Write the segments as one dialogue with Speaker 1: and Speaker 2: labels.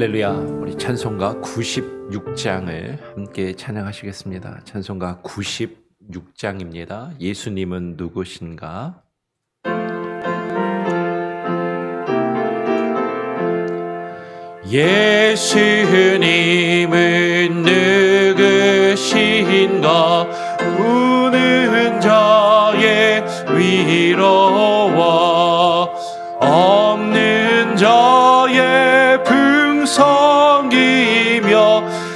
Speaker 1: 할렐루야. 우리 찬송가 96장을 함께 찬양하시겠습니다. 찬송가 96장입니다. 예수님은 누구신가? 예수님은 누구신가? 우는 자의 위로와 없는 자의 풍성이며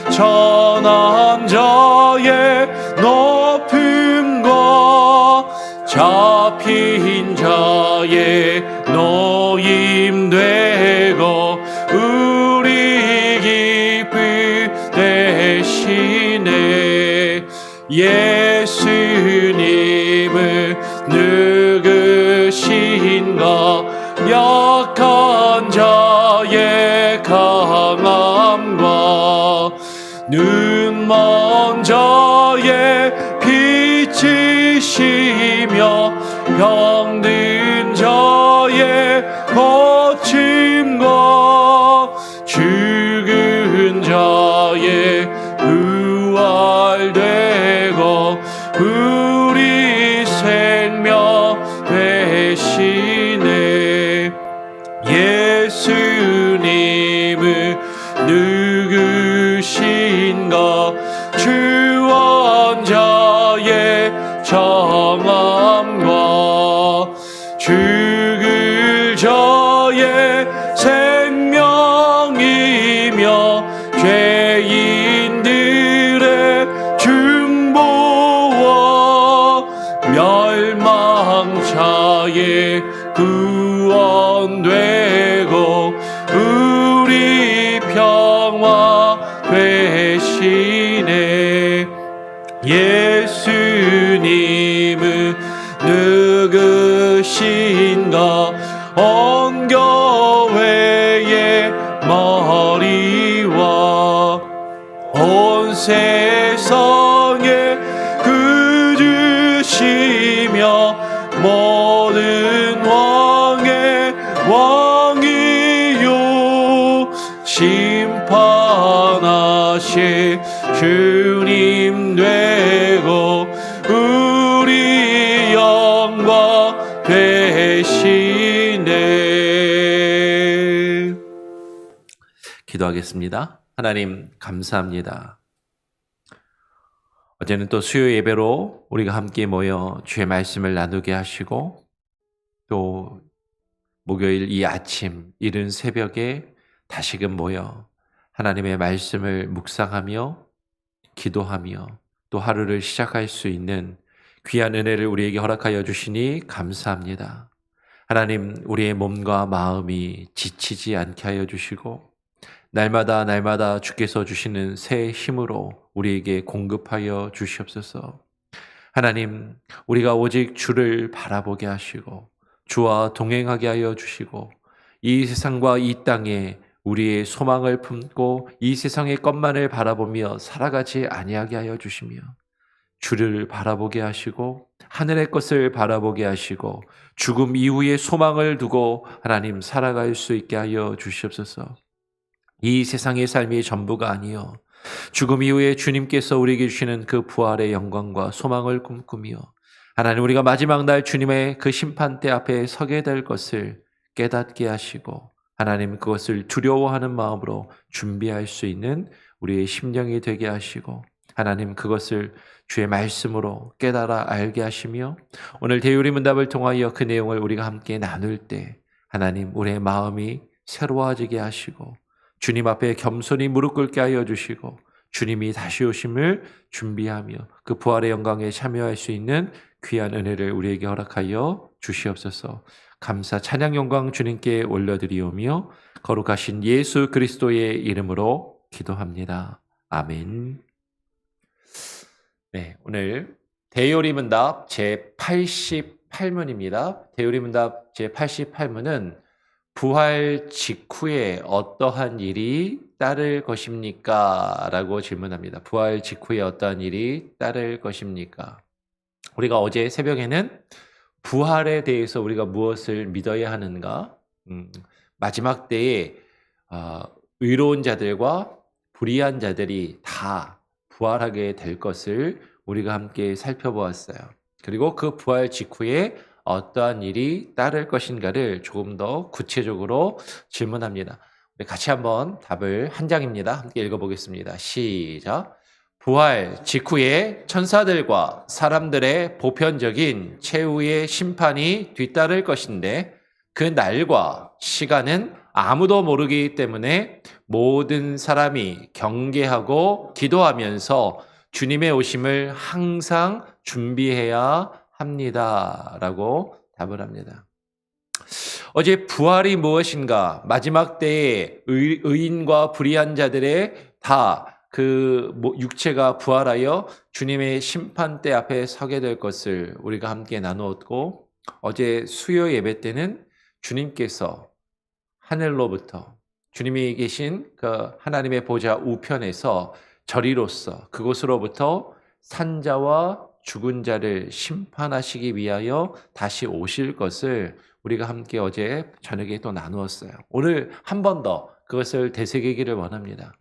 Speaker 1: 천한 자의 높음과 잡힌 자의 노임되고 우리 기쁨 되시네. 예수님은 누구신가? 약한 자의 강함과 눈먼 자의 빛이시며 병든 자의 고침과 죽은 자의 부활되고 우리 생명 되시네. 예수님은 누구신가? 주원자의 정함과 죽을 자의 생명이며 죄인들의 중보와 멸망자의 구원되고 우리 평화 되시네. 예수님은 누구신가? 온 교회의 머리와 온 세상의 구주시며 모든 왕의 왕이요 심판하실 주님 되고 우리 영광 되시네. 기도하겠습니다. 하나님 감사합니다. 어제는 또 수요 예배로 우리가 함께 모여 주의 말씀을 나누게 하시고 또 목요일 이 아침 이른 새벽에 다시금 모여 하나님의 말씀을 묵상하며 기도하며 또 하루를 시작할 수 있는 귀한 은혜를 우리에게 허락하여 주시니 감사합니다. 하나님, 우리의 몸과 마음이 지치지 않게 하여 주시고 날마다 주께서 주시는 새 힘으로 우리에게 공급하여 주시옵소서. 하나님, 우리가 오직 주를 바라보게 하시고 주와 동행하게 하여 주시고 이 세상과 이 땅에 우리의 소망을 품고 이 세상의 것만을 바라보며 살아가지 아니하게 하여 주시며 주를 바라보게 하시고 하늘의 것을 바라보게 하시고 죽음 이후의 소망을 두고 하나님 살아갈 수 있게 하여 주시옵소서. 이 세상의 삶이 전부가 아니요 죽음 이후에 주님께서 우리에게 주시는 그 부활의 영광과 소망을 꿈꾸며 하나님, 우리가 마지막 날 주님의 그 심판대 앞에 서게 될 것을 깨닫게 하시고 하나님, 그것을 두려워하는 마음으로 준비할 수 있는 우리의 심령이 되게 하시고 하나님, 그것을 주의 말씀으로 깨달아 알게 하시며 오늘 대유리 문답을 통하여 그 내용을 우리가 함께 나눌 때 하나님, 우리의 마음이 새로워지게 하시고 주님 앞에 겸손히 무릎 꿇게 하여 주시고 주님이 다시 오심을 준비하며 그 부활의 영광에 참여할 수 있는 귀한 은혜를 우리에게 허락하여 주시옵소서. 감사 찬양 영광 주님께 올려드리오며 거룩하신 예수 그리스도의 이름으로 기도합니다. 아멘. 네, 오늘 대요리문답 제88문입니다. 대요리문답 제88문은 부활 직후에 어떠한 일이 따를 것입니까? 라고 질문합니다. 부활 직후에 어떠한 일이 따를 것입니까? 우리가 어제 새벽에는 부활에 대해서 우리가 무엇을 믿어야 하는가? 마지막 때에 의로운 자들과 불의한 자들이 다 부활하게 될 것을 우리가 함께 살펴보았어요. 그리고 그 부활 직후에 어떠한 일이 따를 것인가를 조금 더 구체적으로 질문합니다. 우리 같이 한번 답을 한 장입니다. 함께 읽어보겠습니다. 시작. 부활 직후에 천사들과 사람들의 보편적인 최후의 심판이 뒤따를 것인데 그 날과 시간은 아무도 모르기 때문에 모든 사람이 경계하고 기도하면서 주님의 오심을 항상 준비해야 합니다. 라고 답을 합니다. 어제 부활이 무엇인가? 마지막 때에 의인과 불의한 자들의 다 그 육체가 부활하여 주님의 심판대 앞에 서게 될 것을 우리가 함께 나누었고, 어제 수요 예배 때는 주님께서 하늘로부터 주님이 계신 그 하나님의 보좌 우편에서 저리로서 그곳으로부터 산자와 죽은 자를 심판하시기 위하여 다시 오실 것을 우리가 함께 어제 저녁에 또 나누었어요. 오늘 한 번 더 그것을 되새기기를 원합니다.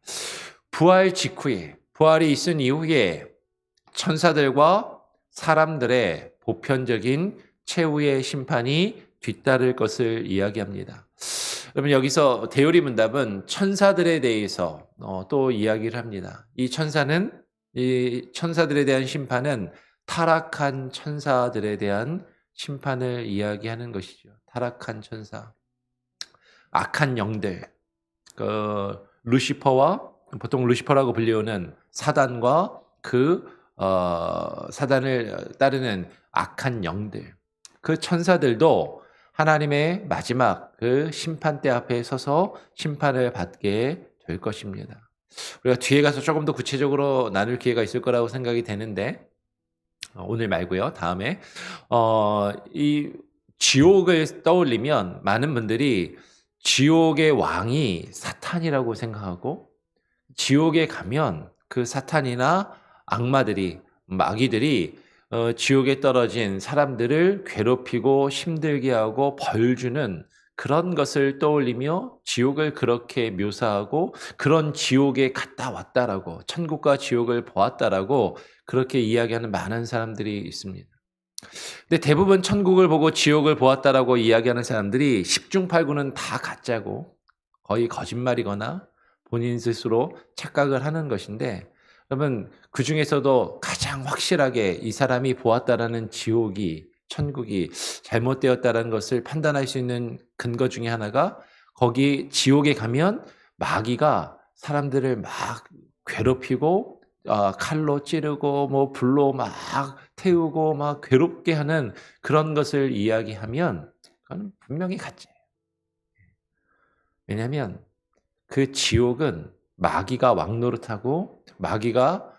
Speaker 1: 부활 직후에, 부활이 있은 이후에 천사들과 사람들의 보편적인 최후의 심판이 뒤따를 것을 이야기합니다. 여러분, 여기서 대요리 문답은 천사들에 대해서 또 이야기를 합니다. 이 천사들에 대한 심판은 타락한 천사들에 대한 심판을 이야기하는 것이죠. 타락한 천사, 악한 영들, 루시퍼와, 보통 루시퍼라고 불리우는 사단과 사단을 따르는 악한 영들, 그 천사들도 하나님의 마지막 그 심판대 앞에 서서 심판을 받게 될 것입니다. 우리가 뒤에 가서 조금 더 구체적으로 나눌 기회가 있을 거라고 생각이 되는데, 오늘 말고요. 다음에 이 지옥을 떠올리면 많은 분들이 지옥의 왕이 사탄이라고 생각하고, 지옥에 가면 그 사탄이나 악마들이, 마귀들이 지옥에 떨어진 사람들을 괴롭히고 힘들게 하고 벌 주는 그런 것을 떠올리며 지옥을 그렇게 묘사하고, 그런 지옥에 갔다 왔다라고, 천국과 지옥을 보았다라고 그렇게 이야기하는 많은 사람들이 있습니다. 근데 대부분 천국을 보고 지옥을 보았다라고 이야기하는 사람들이 10중 8구는 다 가짜고 거의 거짓말이거나 본인 스스로 착각을 하는 것인데, 여러분, 그 중에서도 가장 확실하게 이 사람이 보았다라는 지옥이, 천국이 잘못되었다라는 것을 판단할 수 있는 근거 중에 하나가, 거기 지옥에 가면 마귀가 사람들을 막 괴롭히고 칼로 찌르고 불로 막 태우고 막 괴롭게 하는 그런 것을 이야기하면 그건 분명히 가짜예요. 왜냐하면 그 지옥은 마귀가 왕노릇하고, 마귀가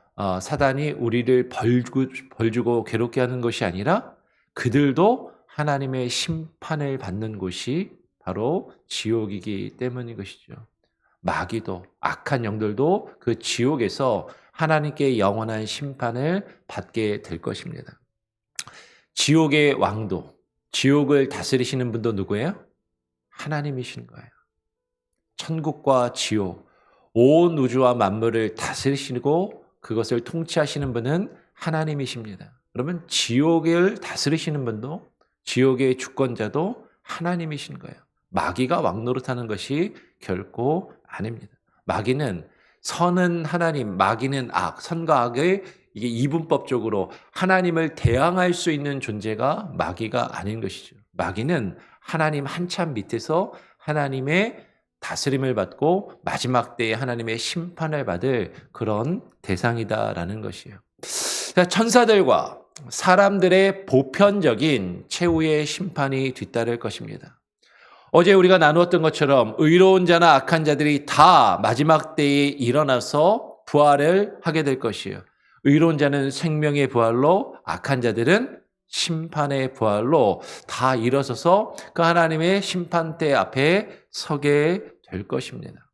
Speaker 1: 사단이 우리를 벌주고 괴롭게 하는 것이 아니라 그들도 하나님의 심판을 받는 곳이 바로 지옥이기 때문인 것이죠. 마귀도, 악한 영들도 그 지옥에서 하나님께 영원한 심판을 받게 될 것입니다. 지옥의 왕도, 지옥을 다스리시는 분도 누구예요? 하나님이신 거예요. 천국과 지옥, 온 우주와 만물을 다스리시고 그것을 통치하시는 분은 하나님이십니다. 그러면 지옥을 다스리시는 분도, 지옥의 주권자도 하나님이신 거예요. 마귀가 왕노릇하는 것이 결코 아닙니다. 마귀는 선은 하나님, 마귀는 악, 선과 악을 이게 이분법적으로 하나님을 대항할 수 있는 존재가 마귀가 아닌 것이죠. 마귀는 하나님 한참 밑에서 하나님의 다스림을 받고 마지막 때에 하나님의 심판을 받을 그런 대상이다라는 것이에요. 천사들과 사람들의 보편적인 최후의 심판이 뒤따를 것입니다. 어제 우리가 나누었던 것처럼 의로운 자나 악한 자들이 다 마지막 때에 일어나서 부활을 하게 될 것이에요. 의로운 자는 생명의 부활로, 악한 자들은 심판의 부활로 다 일어서서 그 하나님의 심판대 앞에 서게 될 것입니다.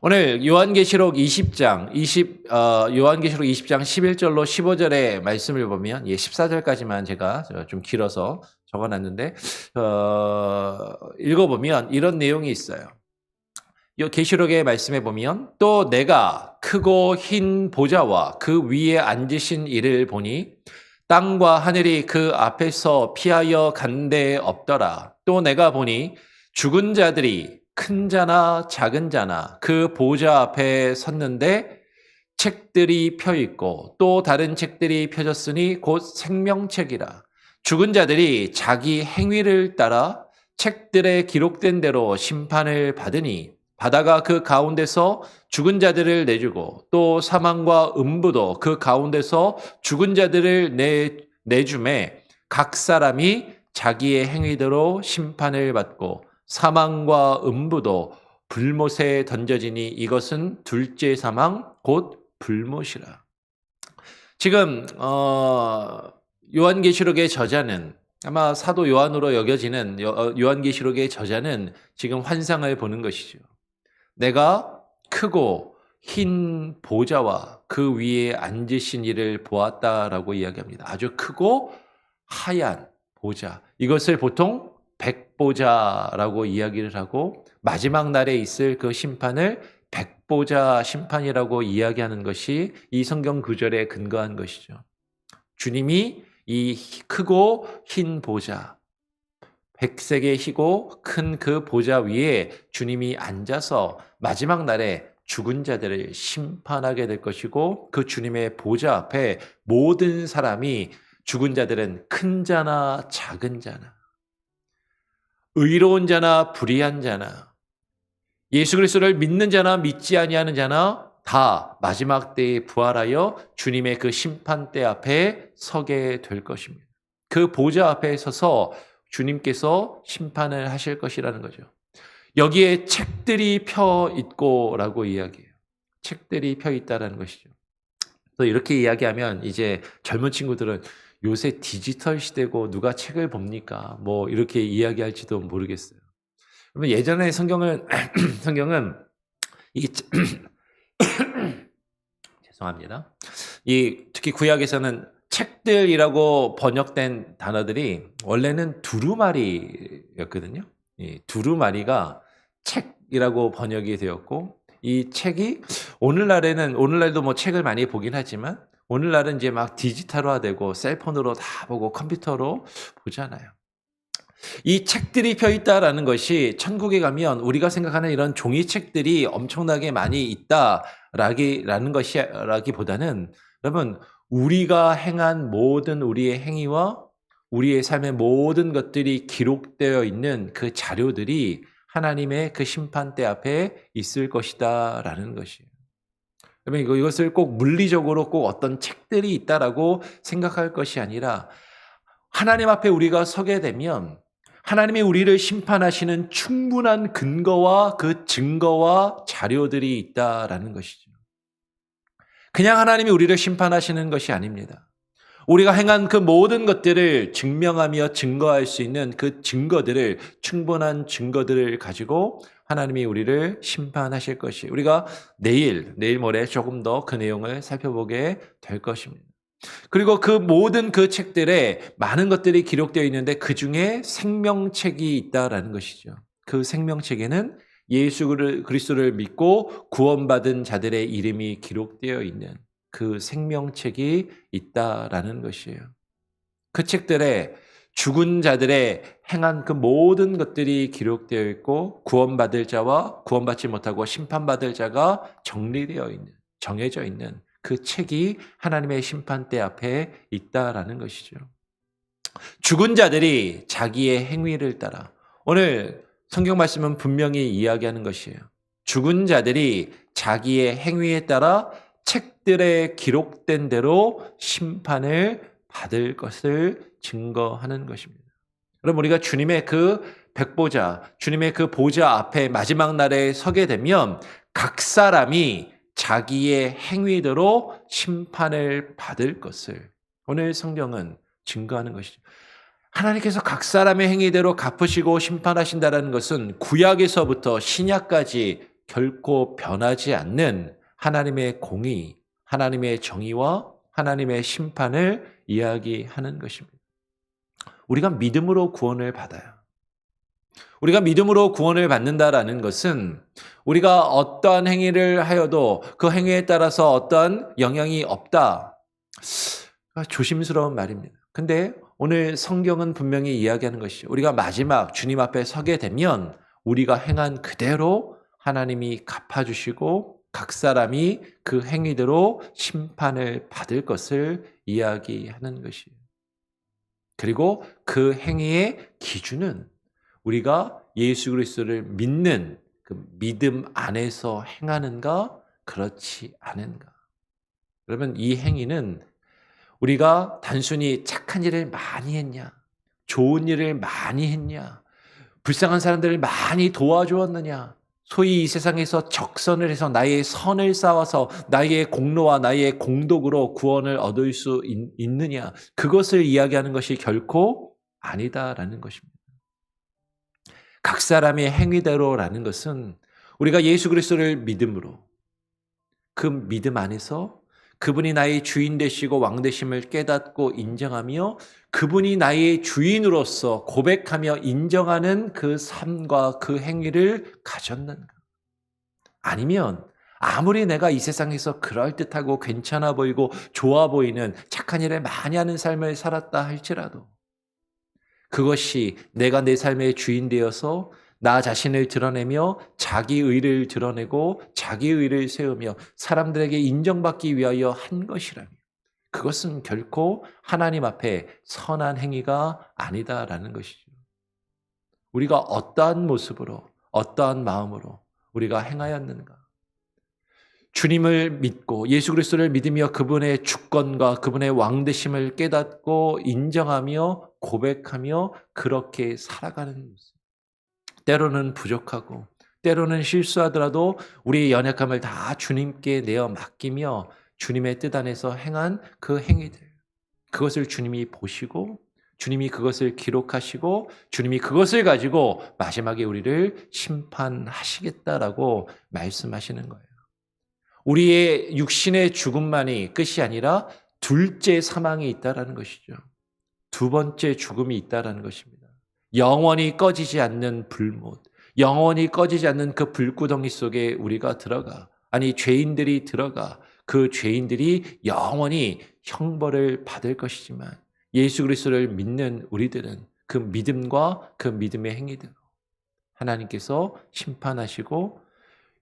Speaker 1: 오늘 요한계시록 20장 11절로 15절의 말씀을 보면, 14절까지만 제가 좀 길어서 적어놨는데 읽어보면 이런 내용이 있어요. 이 계시록의 말씀에 보면 또 내가 크고 흰 보좌와 그 위에 앉으신 이를 보니 땅과 하늘이 그 앞에서 피하여 간 데 없더라. 또 내가 보니 죽은 자들이 큰 자나 작은 자나 그 보좌 앞에 섰는데 책들이 펴 있고 또 다른 책들이 펴졌으니 곧 생명책이라. 죽은 자들이 자기 행위를 따라 책들에 기록된 대로 심판을 받으니 바다가 그 가운데서 죽은 자들을 내주고 또 사망과 음부도 그 가운데서 죽은 자들을 내주매 각 사람이 자기의 행위대로 심판을 받고 사망과 음부도 불못에 던져지니 이것은 둘째 사망 곧 불못이라. 지금 요한계시록의 저자는 아마 사도 요한으로 여겨지는 요한계시록의 저자는 지금 환상을 보는 것이죠. 내가 크고 흰 보좌와 그 위에 앉으신 이를 보았다라고 이야기합니다. 아주 크고 하얀 보좌. 이것을 보통 백보좌라고 이야기를 하고 마지막 날에 있을 그 심판을 백보좌 심판이라고 이야기하는 것이 이 성경 구절에 근거한 것이죠. 주님이 이 크고 흰 보좌, 백색의 희고 큰 그 보좌 위에 주님이 앉아서 마지막 날에 죽은 자들을 심판하게 될 것이고 그 주님의 보좌 앞에 모든 사람이 죽은 자들은 큰 자나 작은 자나 의로운 자나 불의한 자나 예수 그리스도를 믿는 자나 믿지 아니하는 자나 다 마지막 때에 부활하여 주님의 그 심판대 앞에 서게 될 것입니다. 그 보좌 앞에 서서 주님께서 심판을 하실 것이라는 거죠. 여기에 책들이 펴 있고라고 이야기해요. 책들이 펴 있다라는 것이죠. 또 이렇게 이야기하면 이제 젊은 친구들은 요새 디지털 시대고 누가 책을 봅니까? 뭐 이렇게 이야기할지도 모르겠어요. 그러면 예전에 성경은 이 죄송합니다. 특히 구약에서는 책들이라고 번역된 단어들이 원래는 두루마리였거든요. 이 두루마리가 책이라고 번역이 되었고 이 책이 오늘날도 뭐 책을 많이 보긴 하지만 오늘날은 이제 막 디지털화되고 셀폰으로 다 보고 컴퓨터로 보잖아요. 이 책들이 펴 있다라는 것이 천국에 가면 우리가 생각하는 이런 종이책들이 엄청나게 많이 있다라는 것이라기보다는 여러분 우리가 행한 모든 우리의 행위와 우리의 삶의 모든 것들이 기록되어 있는 그 자료들이 하나님의 그 심판대 앞에 있을 것이다라는 것이에요. 그러면 이것을 꼭 물리적으로 꼭 어떤 책들이 있다라고 생각할 것이 아니라 하나님 앞에 우리가 서게 되면 하나님이 우리를 심판하시는 충분한 근거와 그 증거와 자료들이 있다라는 것이죠. 그냥 하나님이 우리를 심판하시는 것이 아닙니다. 우리가 행한 그 모든 것들을 증명하며 증거할 수 있는 그 증거들을 충분한 증거들을 가지고 하나님이 우리를 심판하실 것이 우리가 내일 모레 조금 더 그 내용을 살펴보게 될 것입니다. 그리고 그 모든 그 책들에 많은 것들이 기록되어 있는데 그 중에 생명책이 있다라는 것이죠. 그 생명책에는 예수 그리스도를 믿고 구원받은 자들의 이름이 기록되어 있는 그 생명책이 있다라는 것이에요. 그 책들에 죽은 자들의 행한 그 모든 것들이 기록되어 있고 구원받을 자와 구원받지 못하고 심판받을 자가 정해져 있는 그 책이 하나님의 심판대 앞에 있다라는 것이죠. 죽은 자들이 자기의 행위를 따라 오늘 성경 말씀은 분명히 이야기하는 것이에요. 죽은 자들이 자기의 행위에 따라 책들에 기록된 대로 심판을 받을 것을 증거하는 것입니다. 그럼 우리가 주님의 그 백보좌, 주님의 그 보좌 앞에 마지막 날에 서게 되면 각 사람이 자기의 행위대로 심판을 받을 것을 오늘 성경은 증거하는 것이죠. 하나님께서 각 사람의 행위대로 갚으시고 심판하신다는 것은 구약에서부터 신약까지 결코 변하지 않는 하나님의 공의, 하나님의 정의와 하나님의 심판을 이야기하는 것입니다. 우리가 믿음으로 구원을 받아요. 우리가 믿음으로 구원을 받는다라는 것은 우리가 어떠한 행위를 하여도 그 행위에 따라서 어떠한 영향이 없다. 조심스러운 말입니다. 근데 오늘 성경은 분명히 이야기하는 것이 우리가 마지막 주님 앞에 서게 되면 우리가 행한 그대로 하나님이 갚아주시고 각 사람이 그 행위대로 심판을 받을 것을 이야기하는 것이에요. 그리고 그 행위의 기준은 우리가 예수 그리스도를 믿는 그 믿음 안에서 행하는가 그렇지 않은가. 그러면 이 행위는 우리가 단순히 착한 일을 많이 했냐, 좋은 일을 많이 했냐, 불쌍한 사람들을 많이 도와주었느냐, 소위 이 세상에서 적선을 해서 나의 선을 쌓아서 나의 공로와 나의 공덕으로 구원을 얻을 수 있느냐, 그것을 이야기하는 것이 결코 아니다라는 것입니다. 각 사람의 행위대로라는 것은 우리가 예수 그리스도를 믿음으로 그 믿음 안에서 그분이 나의 주인 되시고 왕 되심을 깨닫고 인정하며 그분이 나의 주인으로서 고백하며 인정하는 그 삶과 그 행위를 가졌는가? 아니면 아무리 내가 이 세상에서 그럴듯하고 괜찮아 보이고 좋아 보이는 착한 일을 많이 하는 삶을 살았다 할지라도 그것이 내가 내 삶의 주인 되어서 나 자신을 드러내며 자기 의를 드러내고 자기 의를 세우며 사람들에게 인정받기 위하여 한 것이라면 그것은 결코 하나님 앞에 선한 행위가 아니다라는 것이죠. 우리가 어떠한 모습으로 어떠한 마음으로 우리가 행하였는가? 주님을 믿고 예수 그리스도를 믿으며 그분의 주권과 그분의 왕되심을 깨닫고 인정하며 고백하며 그렇게 살아가는 모습. 때로는 부족하고 때로는 실수하더라도 우리의 연약함을 다 주님께 내어 맡기며 주님의 뜻 안에서 행한 그 행위들, 그것을 주님이 보시고 주님이 그것을 기록하시고 주님이 그것을 가지고 마지막에 우리를 심판하시겠다라고 말씀하시는 거예요. 우리의 육신의 죽음만이 끝이 아니라 둘째 사망이 있다라는 것이죠. 두 번째 죽음이 있다라는 것입니다. 영원히 꺼지지 않는 불못, 영원히 꺼지지 않는 그 불구덩이 속에 우리가 들어가, 아니 죄인들이 들어가 그 죄인들이 영원히 형벌을 받을 것이지만 예수 그리스도를 믿는 우리들은 그 믿음과 그 믿음의 행위대로 하나님께서 심판하시고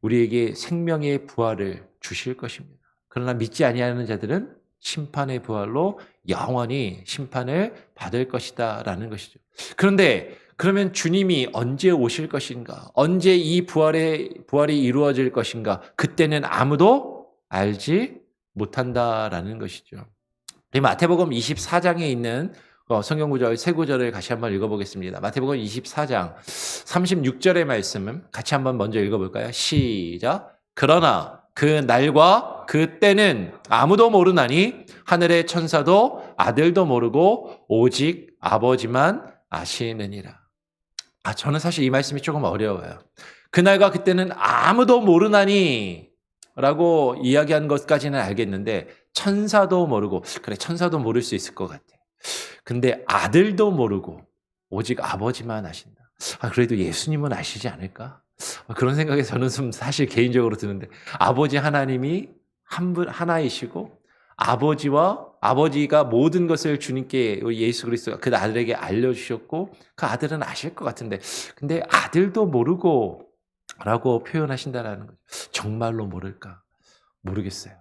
Speaker 1: 우리에게 생명의 부활을 주실 것입니다. 그러나 믿지 아니하는 자들은 심판의 부활로 영원히 심판을 받을 것이다 라는 것이죠. 그런데 그러면 주님이 언제 오실 것인가? 언제 이 부활이 이루어질 것인가? 그때는 아무도 알지 못한다라는 것이죠. 마태복음 24장에 있는 성경 구절 세 구절을 같이 한번 읽어보겠습니다. 마태복음 24장 36절의 말씀은 같이 한번 먼저 읽어볼까요? 시작. 그러나 그 날과 그 때는 아무도 모르나니 하늘의 천사도 아들도 모르고 오직 아버지만 아시느니라. 저는 사실 이 말씀이 조금 어려워요. 그날과 그때는 아무도 모르나니 라고 이야기한 것까지는 알겠는데 천사도 모르고, 그래 천사도 모를 수 있을 것 같아. 근데 아들도 모르고 오직 아버지만 아신다. 그래도 예수님은 아시지 않을까? 그런 생각이 저는 좀 사실 개인적으로 드는데 아버지 하나님이 하나이시고 아버지가 모든 것을 주님께 예수 그리스도가 그 아들에게 알려주셨고 그 아들은 아실 것 같은데 근데 아들도 모르고 라고 표현하신다는 거죠. 정말로 모를까? 모르겠어요.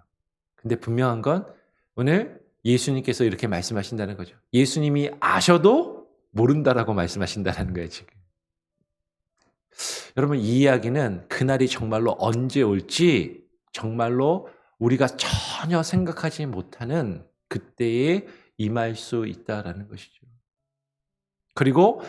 Speaker 1: 근데 분명한 건 오늘 예수님께서 이렇게 말씀하신다는 거죠. 예수님이 아셔도 모른다라고 말씀하신다는 거예요, 지금. 여러분, 이 이야기는 그날이 정말로 언제 올지 정말로 우리가 전혀 생각하지 못하는 그때에 임할 수 있다라는 것이죠. 그리고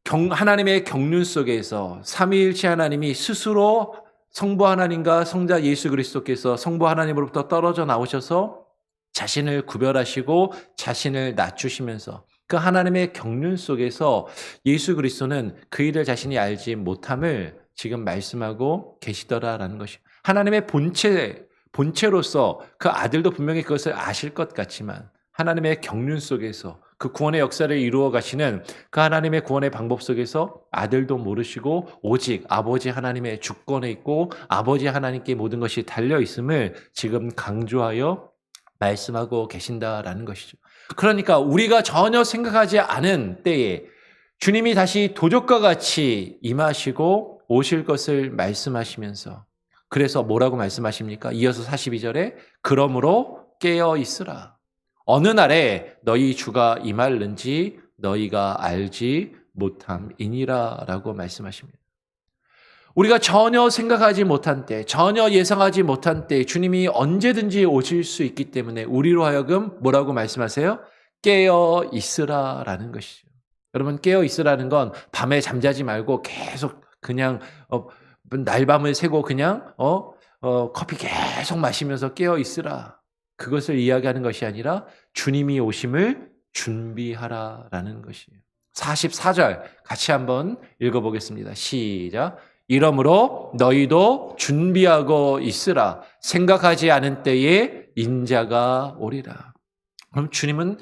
Speaker 1: 하나님의 경륜 속에서 삼위일체 하나님이 스스로 성부 하나님과 성자 예수 그리스도께서 성부 하나님으로부터 떨어져 나오셔서 자신을 구별하시고 자신을 낮추시면서 그 하나님의 경륜 속에서 예수 그리스도는 그 일을 자신이 알지 못함을 지금 말씀하고 계시더라라는 것이 하나님의 본체로서 그 아들도 분명히 그것을 아실 것 같지만 하나님의 경륜 속에서 그 구원의 역사를 이루어 가시는 그 하나님의 구원의 방법 속에서 아들도 모르시고 오직 아버지 하나님의 주권에 있고 아버지 하나님께 모든 것이 달려 있음을 지금 강조하여 말씀하고 계신다라는 것이죠. 그러니까 우리가 전혀 생각하지 않은 때에 주님이 다시 도적과 같이 임하시고 오실 것을 말씀하시면서, 그래서 뭐라고 말씀하십니까? 이어서 42절에 그러므로 깨어 있으라. 어느 날에 너희 주가 임할는지 너희가 알지 못함이니라 라고 말씀하십니다. 우리가 전혀 생각하지 못한 때, 전혀 예상하지 못한 때 주님이 언제든지 오실 수 있기 때문에 우리로 하여금 뭐라고 말씀하세요? 깨어 있으라라는 것이죠. 여러분, 깨어 있으라는 건 밤에 잠자지 말고 계속 그냥 날밤을 새고 그냥 커피 계속 마시면서 깨어 있으라, 그것을 이야기하는 것이 아니라 주님이 오심을 준비하라라는 것이에요. 44절 같이 한번 읽어보겠습니다. 시작. 이러므로 너희도 준비하고 있으라. 생각하지 않은 때에 인자가 오리라. 그럼 주님은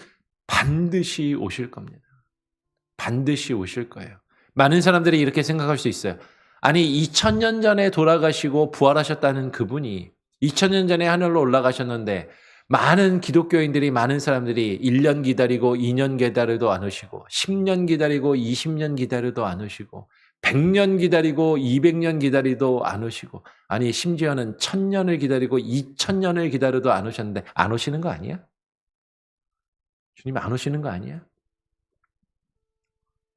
Speaker 1: 반드시 오실 겁니다. 반드시 오실 거예요. 많은 사람들이 이렇게 생각할 수 있어요. 아니 2000년 전에 돌아가시고 부활하셨다는 그분이 2000년 전에 하늘로 올라가셨는데 많은 기독교인들이, 많은 사람들이 1년 기다리고 2년 기다려도 안 오시고 10년 기다리고 20년 기다려도 안 오시고 100년 기다리고 200년 기다리도 안 오시고, 아니 심지어는 1000년을 기다리고 2000년을 기다려도 안 오셨는데 안 오시는 거 아니야? 주님 안 오시는 거 아니야?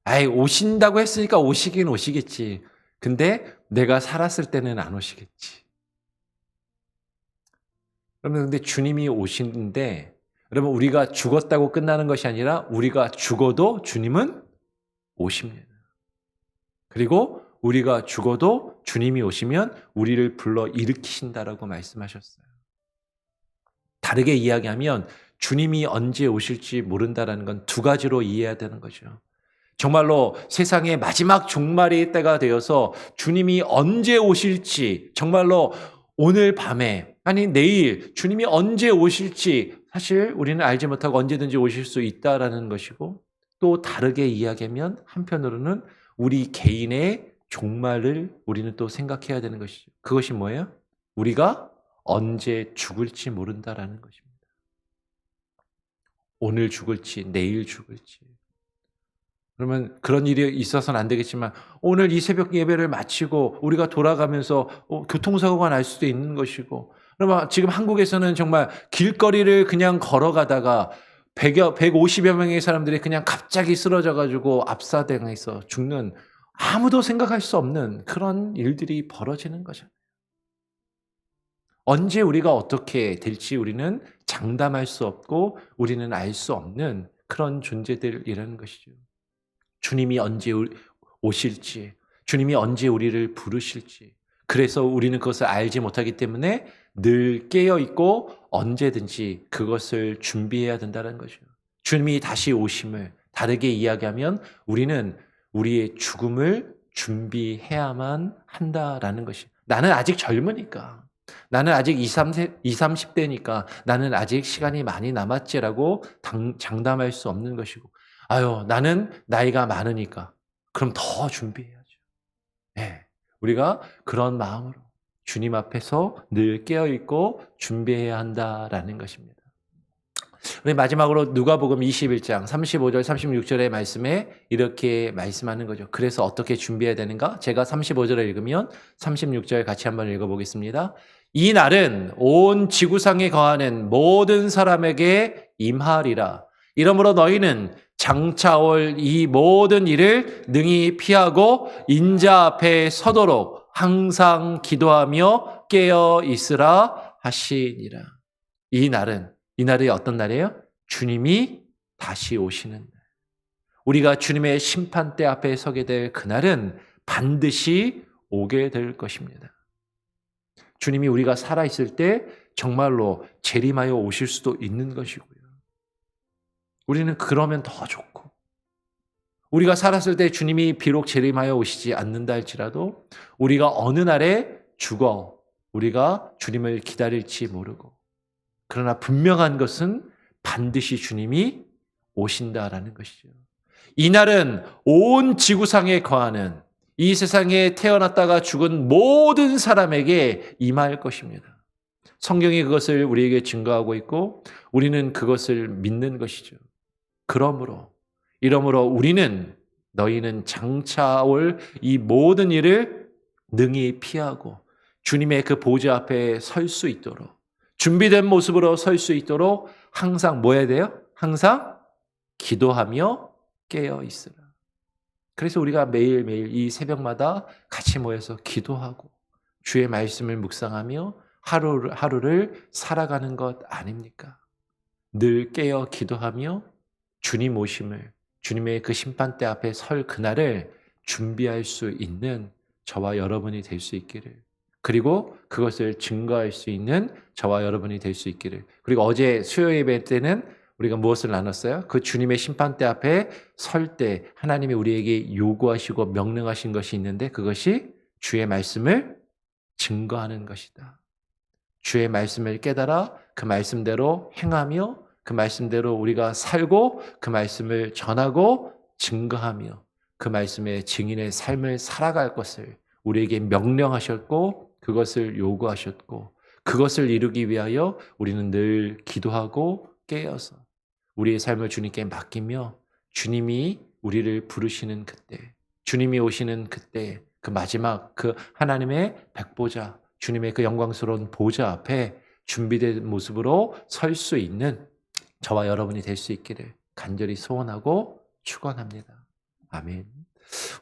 Speaker 1: 아이, 오신다고 했으니까 오시긴 오시겠지. 근데 내가 살았을 때는 안 오시겠지. 여러분, 근데 주님이 오시는데, 여러분, 우리가 죽었다고 끝나는 것이 아니라 우리가 죽어도 주님은 오십니다. 그리고 우리가 죽어도 주님이 오시면 우리를 불러 일으키신다라고 말씀하셨어요. 다르게 이야기하면 주님이 언제 오실지 모른다라는 건 두 가지로 이해해야 되는 거죠. 정말로 세상의 마지막 종말의 때가 되어서 주님이 언제 오실지, 정말로 오늘 밤에, 아니 내일 주님이 언제 오실지 사실 우리는 알지 못하고 언제든지 오실 수 있다라는 것이고, 또 다르게 이야기하면 한편으로는 우리 개인의 종말을 우리는 또 생각해야 되는 것이죠. 그것이 뭐예요? 우리가 언제 죽을지 모른다라는 것입니다. 오늘 죽을지 내일 죽을지. 그러면 그런 일이 있어서는 안 되겠지만 오늘 이 새벽 예배를 마치고 우리가 돌아가면서 교통사고가 날 수도 있는 것이고, 그러면 지금 한국에서는 정말 길거리를 그냥 걸어가다가 150여 명의 사람들이 그냥 갑자기 쓰러져가지고 압사당해서 죽는, 아무도 생각할 수 없는 그런 일들이 벌어지는 거잖아요. 언제 우리가 어떻게 될지 우리는 장담할 수 없고 우리는 알 수 없는 그런 존재들이라는 것이죠. 주님이 언제 오실지, 주님이 언제 우리를 부르실지, 그래서 우리는 그것을 알지 못하기 때문에 늘 깨어있고 언제든지 그것을 준비해야 된다는 거죠. 주님이 다시 오심을 다르게 이야기하면 우리는 우리의 죽음을 준비해야만 한다라는 것이에요. 나는 아직 젊으니까, 나는 아직 20, 30대니까 나는 아직 시간이 많이 남았지라고 장담할 수 없는 것이고, 아유, 나는 나이가 많으니까 그럼 더 준비해야죠. 네, 우리가 그런 마음으로 주님 앞에서 늘 깨어있고 준비해야 한다라는 것입니다. 우리 마지막으로 누가복음 21장 35절 36절의 말씀에 이렇게 말씀하는 거죠. 그래서 어떻게 준비해야 되는가? 제가 35절을 읽으면 36절 같이 한번 읽어보겠습니다. 이 날은 온 지구상에 거하는 모든 사람에게 임하리라. 이러므로 너희는 장차 올 이 모든 일을 능히 피하고 인자 앞에 서도록 항상 기도하며 깨어 있으라 하시니라. 이 날이 어떤 날이에요? 주님이 다시 오시는 날. 우리가 주님의 심판대 앞에 서게 될 그날은 반드시 오게 될 것입니다. 주님이 우리가 살아있을 때 정말로 재림하여 오실 수도 있는 것이고요. 우리는 그러면 더 좋고, 우리가 살았을 때 주님이 비록 재림하여 오시지 않는다 할지라도 우리가 어느 날에 죽어 우리가 주님을 기다릴지 모르고, 그러나 분명한 것은 반드시 주님이 오신다라는 것이죠. 이날은 온 지구상에 거하는 이 세상에 태어났다가 죽은 모든 사람에게 임할 것입니다. 성경이 그것을 우리에게 증거하고 있고 우리는 그것을 믿는 것이죠. 이러므로 우리는 너희는 장차 올 이 모든 일을 능히 피하고 주님의 그 보좌 앞에 설 수 있도록 준비된 모습으로 설 수 있도록 항상 뭐 해야 돼요? 항상 기도하며 깨어 있으라. 그래서 우리가 매일매일 이 새벽마다 같이 모여서 기도하고 주의 말씀을 묵상하며 하루를 살아가는 것 아닙니까? 늘 깨어 기도하며 주님 오심을, 주님의 그 심판대 앞에 설 그날을 준비할 수 있는 저와 여러분이 될 수 있기를, 그리고 그것을 증거할 수 있는 저와 여러분이 될 수 있기를. 그리고 어제 수요 예배 때는 우리가 무엇을 나눴어요? 그 주님의 심판대 앞에 설 때 하나님이 우리에게 요구하시고 명령하신 것이 있는데 그것이 주의 말씀을 증거하는 것이다. 주의 말씀을 깨달아 그 말씀대로 행하며 그 말씀대로 우리가 살고 그 말씀을 전하고 증거하며 그 말씀의 증인의 삶을 살아갈 것을 우리에게 명령하셨고 그것을 요구하셨고 그것을 이루기 위하여 우리는 늘 기도하고 깨어서 우리의 삶을 주님께 맡기며 주님이 우리를 부르시는 그때, 주님이 오시는 그때 그 마지막 그 하나님의 백보자, 주님의 그 영광스러운 보좌 앞에 준비된 모습으로 설 수 있는 저와 여러분이 될 수 있기를 간절히 소원하고 축원합니다. 아멘.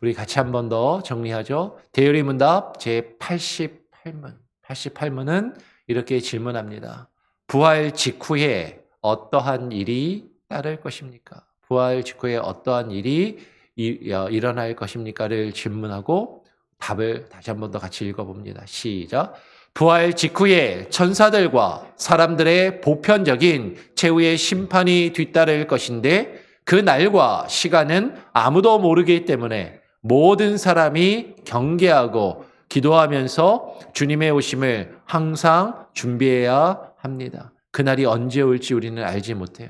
Speaker 1: 우리 같이 한 번 더 정리하죠. 대열의 문답 제88문. 88문은 이렇게 질문합니다. 부활 직후에 어떠한 일이 따를 것입니까? 부활 직후에 어떠한 일이 일어날 것입니까를 질문하고 답을 다시 한 번 더 같이 읽어봅니다. 시작. 부활 직후에 천사들과 사람들의 보편적인 최후의 심판이 뒤따를 것인데 그 날과 시간은 아무도 모르기 때문에 모든 사람이 경계하고 기도하면서 주님의 오심을 항상 준비해야 합니다. 그날이 언제 올지 우리는 알지 못해요.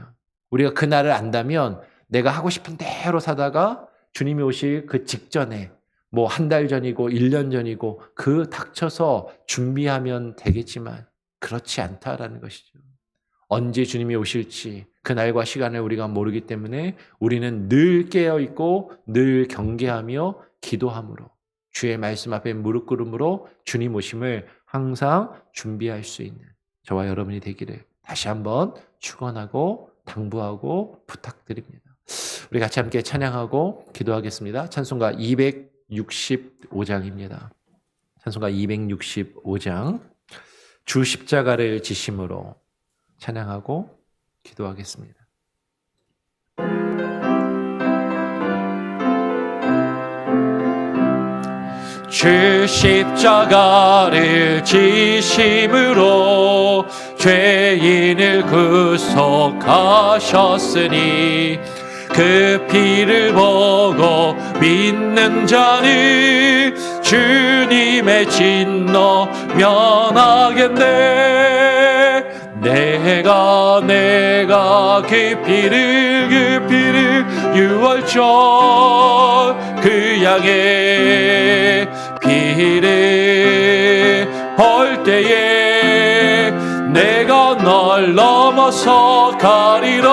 Speaker 1: 우리가 그날을 안다면 내가 하고 싶은 대로 사다가 주님이 오실 그 직전에 뭐 한 달 전이고 1년 전이고 그 닥쳐서 준비하면 되겠지만 그렇지 않다라는 것이죠. 언제 주님이 오실지 그 날과 시간을 우리가 모르기 때문에 우리는 늘 깨어있고 늘 경계하며 기도함으로 주의 말씀 앞에 무릎 꿇음으로 주님 오심을 항상 준비할 수 있는 저와 여러분이 되기를 다시 한번 축원하고 당부하고 부탁드립니다. 우리 같이 함께 찬양하고 기도하겠습니다. 찬송가 265장입니다. 찬송가 265장 주 십자가를 지심으로 찬양하고 기도하겠습니다. 주 십자가를 지심으로 죄인을 구속하셨으니 그 피를 보고 믿는 자는 주님의 진노 면하겠네. 내가 그 피를 유월절 그 양의 피를 볼 때에 내가 널 넘어서 가리라.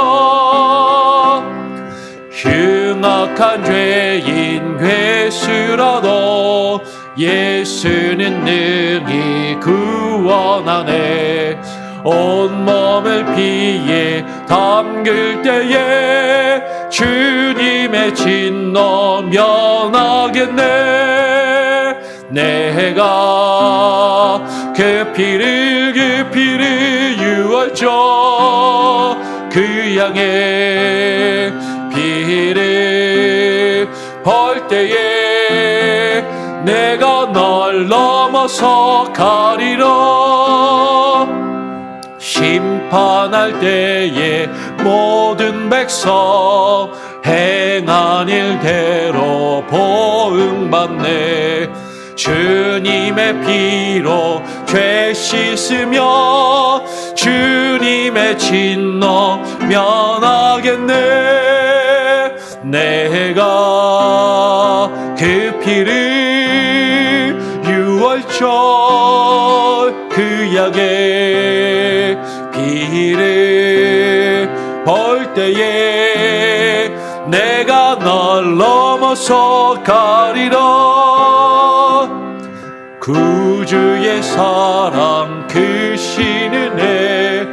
Speaker 1: 흉악한 죄인 괴수라도 예수는 능히 구원하네. 온몸을 피에 담글 때에 주님의 진노 면하겠네. 내가 그 피를 유월절 그 양의 피를 볼 때에 내가 널 넘어서 가리라. 심판할 때에 모든 백성 행한 일대로 보응받네. 주님의 피로 죄 씻으며 주님의 진노 면하겠네. 내가 그 피를 유월절 그 약의 피를 벌 때에 내가 널 넘어서 가리라. 구주의 사랑 크신 은혜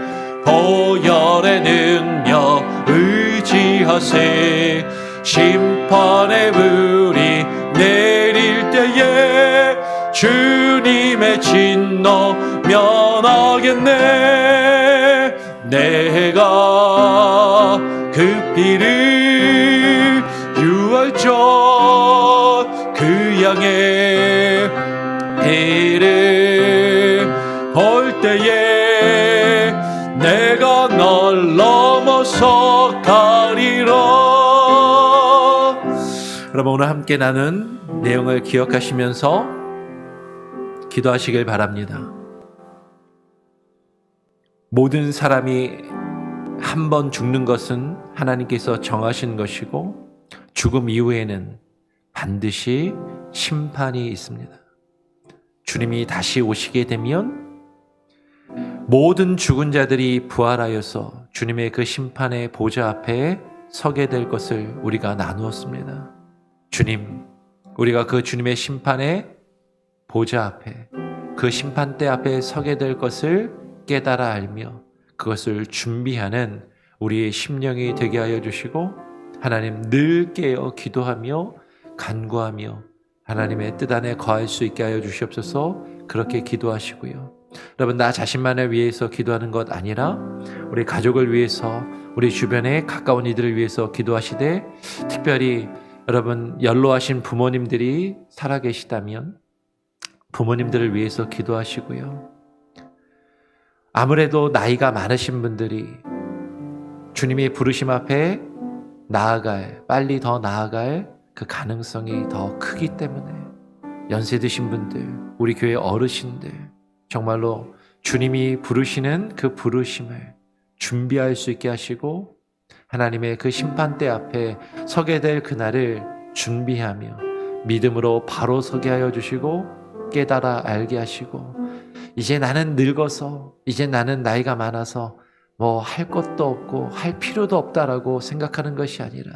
Speaker 1: 보혈의 능력 의지하세. 심판의 불이 내릴 때에 주님의 진노 면하겠네. 내가 그 피를 유월절 그 양의 피를 볼 때에 내가 널 넘어서 가리라. 여러분, 오늘 함께 나눈 내용을 기억하시면서 기도하시길 바랍니다. 모든 사람이 한 번 죽는 것은 하나님께서 정하신 것이고 죽음 이후에는 반드시 심판이 있습니다. 주님이 다시 오시게 되면 모든 죽은 자들이 부활하여서 주님의 그 심판의 보좌 앞에 서게 될 것을 우리가 나누었습니다. 주님, 우리가 그 주님의 심판의 보좌 앞에, 그 심판대 앞에 서게 될 것을 깨달아 알며 그것을 준비하는 우리의 심령이 되게 하여 주시고, 하나님 늘 깨어 기도하며 간구하며 하나님의 뜻 안에 거할 수 있게 하여 주시옵소서. 그렇게 기도하시고요. 여러분, 나 자신만을 위해서 기도하는 것 아니라 우리 가족을 위해서, 우리 주변에 가까운 이들을 위해서 기도하시되, 특별히 여러분 연로하신 부모님들이 살아계시다면 부모님들을 위해서 기도하시고요. 아무래도 나이가 많으신 분들이 주님의 부르심 앞에 나아갈, 빨리 더 나아갈 그 가능성이 더 크기 때문에 연세 드신 분들, 우리 교회 어르신들, 정말로 주님이 부르시는 그 부르심을 준비할 수 있게 하시고 하나님의 그 심판대 앞에 서게 될 그날을 준비하며 믿음으로 바로 서게 하여 주시고 깨달아 알게 하시고, 이제 나는 늙어서, 이제 나는 나이가 많아서 뭐 할 것도 없고 할 필요도 없다라고 생각하는 것이 아니라,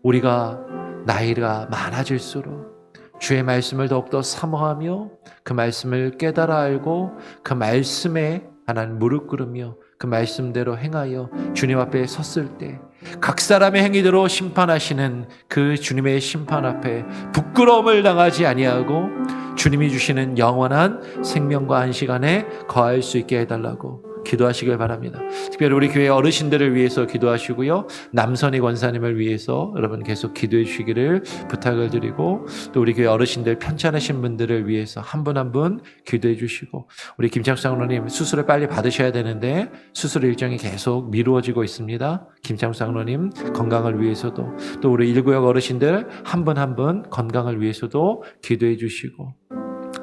Speaker 1: 우리가 나이가 많아질수록 주의 말씀을 더욱더 사모하며 그 말씀을 깨달아 알고 그 말씀에 하나님 무릎 꿇으며 그 말씀대로 행하여 주님 앞에 섰을 때 각 사람의 행위대로 심판하시는 그 주님의 심판 앞에 부끄러움을 당하지 아니하고 주님이 주시는 영원한 생명과 안식 안에 거할 수 있게 해달라고 기도하시길 바랍니다. 특별히 우리 교회 어르신들을 위해서 기도하시고요. 남선희 권사님을 위해서 여러분 계속 기도해 주시기를 부탁을 드리고, 또 우리 교회 어르신들 편찮으신 분들을 위해서 한 분 한 분 기도해 주시고, 우리 김창수 장로님 수술을 빨리 받으셔야 되는데 수술 일정이 계속 미루어지고 있습니다. 김창수 장로님 건강을 위해서도, 또 우리 일구역 어르신들 한 분 한 분 건강을 위해서도 기도해 주시고,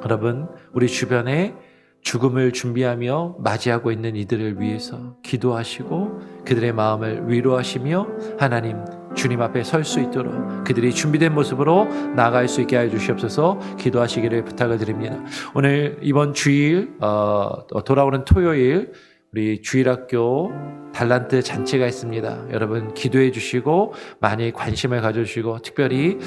Speaker 1: 여러분 우리 주변에 죽음을 준비하며 맞이하고 있는 이들을 위해서 기도하시고 그들의 마음을 위로하시며 하나님 주님 앞에 설 수 있도록 그들이 준비된 모습으로 나아갈 수 있게 하여 주시옵소서. 기도하시기를 부탁을 드립니다. 오늘 이번 주일 돌아오는 토요일 우리 주일학교 달란트 잔치가 있습니다. 여러분 기도해 주시고 많이 관심을 가져주시고, 특별히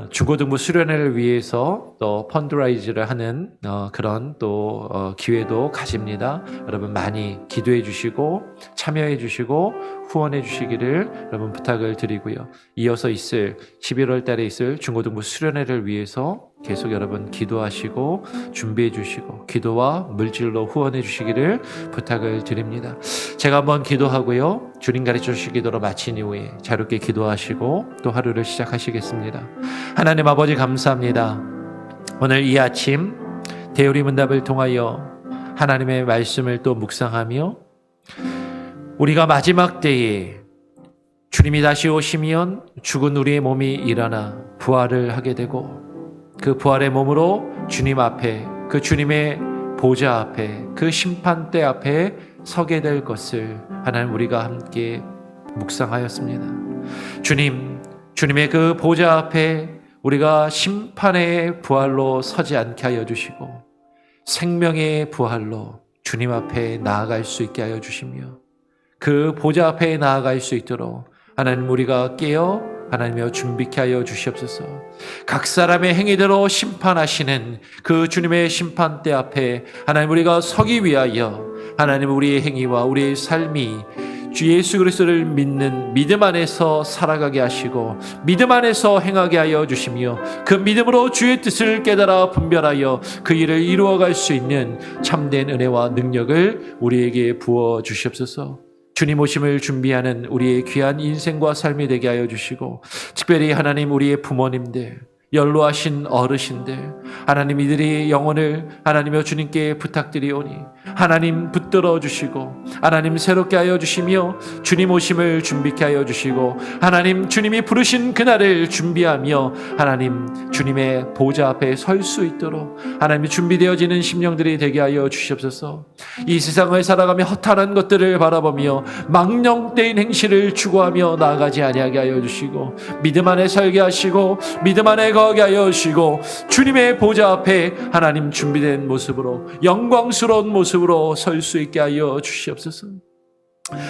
Speaker 1: 중고등부 수련회를 위해서 또 펀드라이즈를 하는 그런 또 기회도 가집니다. 여러분 많이 기도해 주시고 참여해 주시고 후원해 주시기를 여러분 부탁을 드리고요. 이어서 있을 11월 달에 있을 중고등부 수련회를 위해서 계속 여러분 기도하시고 준비해 주시고 기도와 물질로 후원해 주시기를 부탁을 드립니다. 제가 한번 기도하고요. 주님 가르쳐 주실 기도로 마친 이후에 자유롭게 기도하시고 또 하루를 시작하시겠습니다. 하나님 아버지 감사합니다. 오늘 이 아침 대우리 문답을 통하여 하나님의 말씀을 또 묵상하며 우리가 마지막 때에 주님이 다시 오시면 죽은 우리의 몸이 일어나 부활을 하게 되고 그 부활의 몸으로 주님 앞에, 그 주님의 보좌 앞에, 그 심판대 앞에 서게 될 것을 하나님 우리가 함께 묵상하였습니다. 주님의 그 보좌 앞에 우리가 심판의 부활로 서지 않게 하여 주시고 생명의 부활로 주님 앞에 나아갈 수 있게 하여 주시며 그 보좌 앞에 나아갈 수 있도록 하나님 우리가 깨어 하나님이여 준비케 하여 주시옵소서. 각 사람의 행위대로 심판하시는 그 주님의 심판대 앞에 하나님 우리가 서기 위하여 하나님 우리의 행위와 우리의 삶이 주 예수 그리스도를 믿는 믿음 안에서 살아가게 하시고 믿음 안에서 행하게 하여 주시며 그 믿음으로 주의 뜻을 깨달아 분별하여 그 일을 이루어갈 수 있는 참된 은혜와 능력을 우리에게 부어 주시옵소서. 주님 오심을 준비하는 우리의 귀한 인생과 삶이 되게 하여 주시고 특별히 하나님 우리의 부모님들 연로하신 어르신들 하나님 이들의 영혼을 하나님여 주님께 부탁드리오니 하나님 붙들어 주시고 하나님 새롭게 하여 주시며 주님 오심을 준비케 하여 주시고 하나님 주님이 부르신 그날을 준비하며 하나님 주님의 보좌 앞에 설 수 있도록 하나님이 준비되어지는 심령들이 되게 하여 주시옵소서. 이 세상을 살아가며 허탄한 것들을 바라보며 망령되인 행실을 추구하며 나아가지 아니하게 하여 주시고 믿음 안에 살게 하시고 믿음 안에 거하게 하여 주시고 주님의 보좌 앞에 하나님 준비된 모습으로 영광스러운 모습으로 설 수 있게 하여 주시옵소서.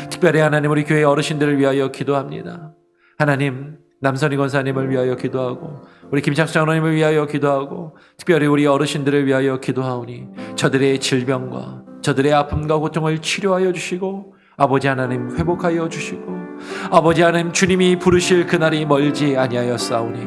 Speaker 1: 특별히 하나님 우리 교회 어르신들을 위하여 기도합니다. 하나님 남선희 권사님을 위하여 기도하고 우리 김창수 장로님을 위하여 기도하고 특별히 우리 어르신들을 위하여 기도하오니 저들의 질병과 저들의 아픔과 고통을 치료하여 주시고 아버지 하나님 회복하여 주시고 아버지 하나님 주님이 부르실 그날이 멀지 아니하였사오니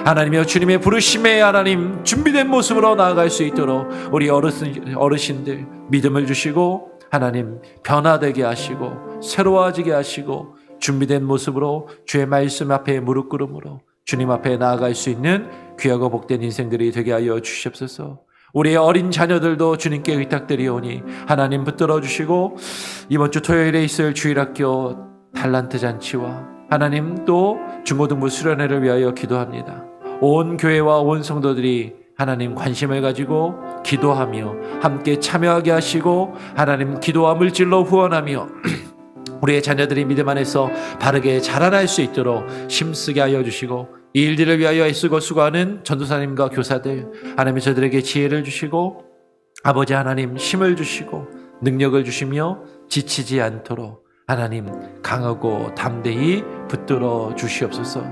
Speaker 1: 하나님이여 주님의 부르심에 하나님 준비된 모습으로 나아갈 수 있도록 우리 어르신들 믿음을 주시고 하나님 변화되게 하시고 새로워지게 하시고 준비된 모습으로 주의 말씀 앞에 무릎 꿇음으로 주님 앞에 나아갈 수 있는 귀하고 복된 인생들이 되게 하여 주시옵소서. 우리의 어린 자녀들도 주님께 의탁드리오니 하나님 붙들어 주시고 이번 주 토요일에 있을 주일학교 달란트 잔치와 하나님 또 중고등부 수련회를 위하여 기도합니다. 온 교회와 온 성도들이 하나님 관심을 가지고 기도하며 함께 참여하게 하시고 하나님 기도와 물질로 후원하며 우리의 자녀들이 믿음 안에서 바르게 자라날 수 있도록 힘쓰게 하여 주시고 이 일들을 위하여 애쓰고 수고하는 전도사님과 교사들 하나님이 저들에게 지혜를 주시고 아버지 하나님 힘을 주시고 능력을 주시며 지치지 않도록 하나님 강하고 담대히 붙들어 주시옵소서.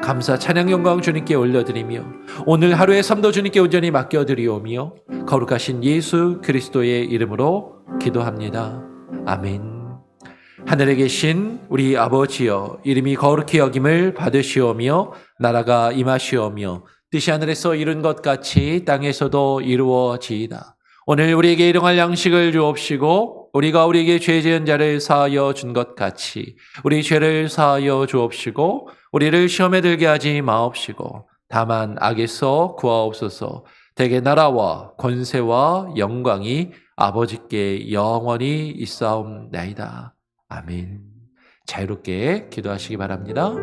Speaker 1: 감사 찬양 영광 주님께 올려드리며 오늘 하루의 삶도 주님께 온전히 맡겨드리오며 거룩하신 예수 그리스도의 이름으로 기도합니다. 아멘. 하늘에 계신 우리 아버지여 이름이 거룩히 여김을 받으시오며 나라가 임하시오며 뜻이 하늘에서 이룬 것 같이 땅에서도 이루어지이다. 오늘 우리에게 일용할 양식을 주옵시고 우리가 우리에게 죄 지은 자를 사하여 준 것 같이 우리 죄를 사하여 주옵시고 우리를 시험에 들게 하지 마옵시고 다만 악에서 구하옵소서. 대개 나라와 권세와 영광이 아버지께 영원히 있사옵나이다. 아멘. 자유롭게 기도하시기 바랍니다.